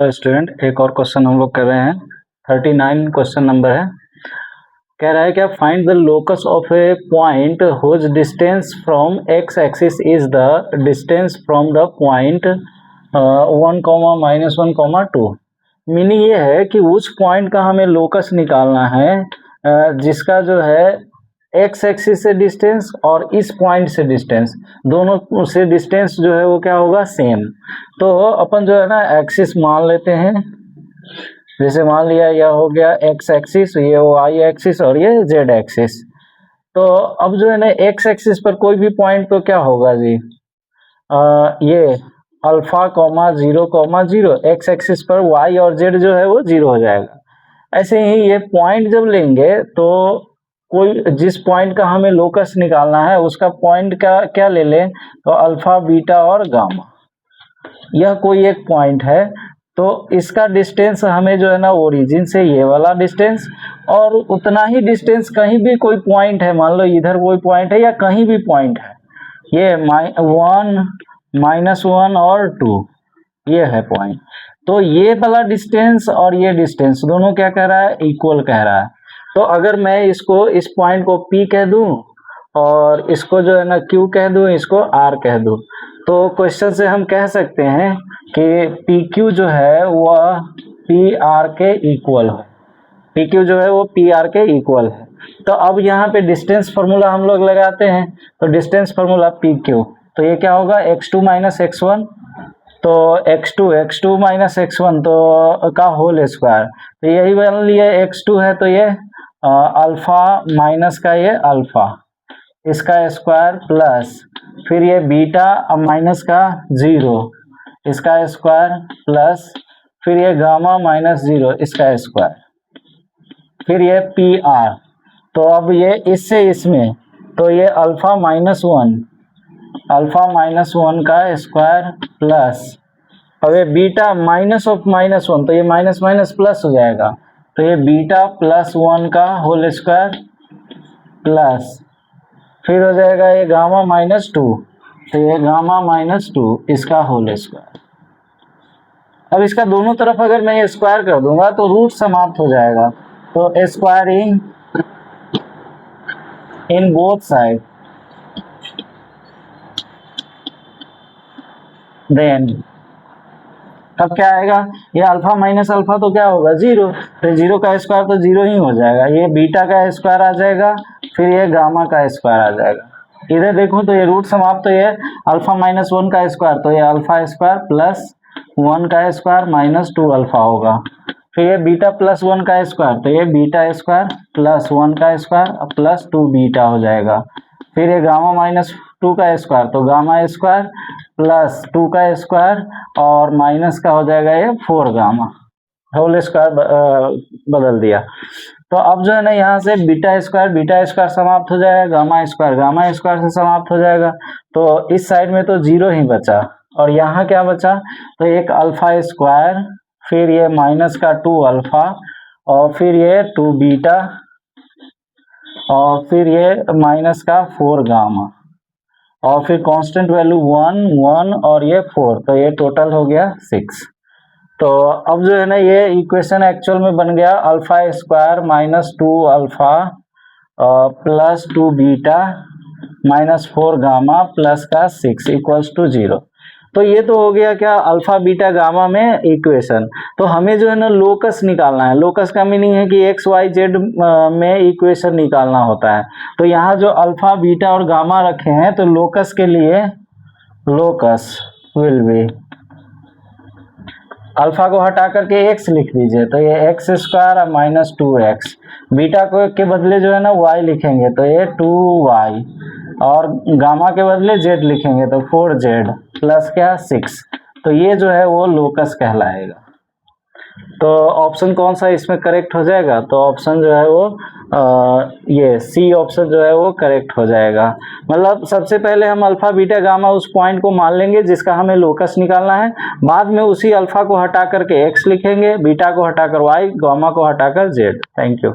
तो स्टूडेंट एक और क्वेश्चन हम लोग कर रहे हैं। 39 क्वेश्चन नंबर है। कह रहा है क्या, find the locus of a point whose distance from X axis is the distance from the point 1, -1, 2। Meaning ये है कि उस पॉइंट का हमें लोकस निकालना है जिसका जो है एक्स एक्सिस से डिस्टेंस और इस पॉइंट से डिस्टेंस, दोनों से डिस्टेंस जो है वो क्या होगा, सेम। तो अपन जो है ना एक्सिस मान लेते हैं। जैसे मान लिया यह हो गया एक्स एक्सिस, ये वाई एक्सिस और ये जेड एक्सिस। तो अब जो है ना एक्स एक्सिस पर कोई भी पॉइंट तो क्या होगा जी, ये अल्फा कॉमा 0, एक्स एक्सिस पर वाई और जेड जो है वो 0 हो जाएगा। ऐसे ही ये पॉइंट जब लेंगे तो कोई जिस पॉइंट का हमें लोकस निकालना है उसका पॉइंट का क्या ले लें, तो अल्फा बीटा और गामा। यह कोई एक पॉइंट है तो इसका डिस्टेंस हमें जो है ना ओरिजिन से ये वाला डिस्टेंस और उतना ही डिस्टेंस कहीं भी कोई पॉइंट है, मान लो इधर कोई पॉइंट है या कहीं भी पॉइंट है, ये 1, -1 और 2 ये है पॉइंट। तो ये वाला डिस्टेंस और ये डिस्टेंस दोनों क्या कह रहा है, इक्वल कह रहा है। तो अगर मैं इसको इस पॉइंट को P कह दूं और इसको जो है ना Q कह दूं, इसको R कह दूं, तो क्वेश्चन से हम कह सकते हैं कि PQ जो है वह PR के इक्वल है। PQ जो है वो PR के इक्वल है। तो अब यहाँ पे डिस्टेंस फार्मूला हम लोग लगाते हैं, तो डिस्टेंस फार्मूला PQ, तो ये क्या होगा x2 - x1, तो x2 - x1 तो का होल स्क्वायर, तो यही मान लिया x2 है तो ये अल्फा माइनस का ये अल्फा इसका स्क्वायर प्लस फिर ये बीटा माइनस का 0 इसका स्क्वायर प्लस फिर ये गामा -0 इसका स्क्वायर फिर ये PR। तो अब ये इससे इसमें तो ये अल्फा -1 का स्क्वायर प्लस अब ये बीटा -1 तो ये माइनस माइनस प्लस हो जाएगा, तो ये बीटा +1 का होल स्क्वायर प्लस फिर हो जाएगा ये गामा -2, तो ये गामा -2 इसका होल स्क्वायर। अब इसका दोनों तरफ अगर मैं ये स्क्वायर कर दूंगा तो रूट समाप्त हो जाएगा, तो squaring in both side, then तब क्या आएगा, ये अल्फा माइनस अल्फा तो क्या होगा 0, तो 0 का स्क्वायर तो 0 ही हो जाएगा, ये बीटा का स्क्वायर आ जाएगा फिर ये गामा का स्क्वायर आ जाएगा। इधर देखो तो ये रूट समाप्त, तो ये अल्फा -1 का स्क्वायर तो ये अल्फा स्क्वायर प्लस 1 का स्क्वायर -2 अल्फा होगा, फिर ये बीटा +1 का स्क्वायर तो ये बीटा स्क्वायर प्लस 1 का स्क्वायर प्लस 2 बीटा हो जाएगा, फिर ये गामा -2 का स्क्वायर तो गामा स्क्वायर प्लस 2 का स्क्वायर और माइनस का हो जाएगा ये 4 गामा होल स्क्वायर बदल दिया। तो अब जो है ना यहाँ से बीटा स्क्वायर समाप्त हो जाएगा, गामा स्क्वायर से समाप्त हो जाएगा, तो इस साइड में तो 0 ही बचा और यहाँ क्या बचा, तो एक अल्फा स्क्वायर फिर ये माइनस का 2 अल्फा और फिर ये 2 बीटा और फिर ये माइनस का 4 गामा और फिर कांस्टेंट वैल्यू 1 और ये 4, तो ये टोटल हो गया 6। तो अब जो है ना ये इक्वेशन एक्चुअल में बन गया alpha square -2 alpha plus 2 beta -4 gamma plus का 6 इक्वल्स टू 0। तो ये तो हो गया क्या, अल्फा बीटा गामा में इक्वेशन। तो हमें जो है ना लोकस निकालना है। लोकस का मीनिंग है कि एक्स वाई जेड में इक्वेशन निकालना होता है। तो यहाँ जो अल्फा बीटा और गामा रखे हैं तो लोकस के लिए लोकस विल बी, अल्फा को हटा करके x लिख दीजिए तो ये x² और -2x, बीटा को के बदले जो है ना y लिखेंगे तो ये 2y और गामा के बदले z लिखेंगे तो 4z प्लस क्या 6, तो ये जो है वो लोकस कहलाएगा। तो ऑप्शन कौन सा इसमें करेक्ट हो जाएगा, तो ऑप्शन जो है वो ये सी ऑप्शन जो है वो करेक्ट हो जाएगा। मतलब सबसे पहले हम अल्फा बीटा गामा उस पॉइंट को मान लेंगे जिसका हमें लोकस निकालना है, बाद में उसी अल्फा को हटा करके x लिखेंगे, बीटा को हटाकर y, गामा को हटाकर z। Thank you.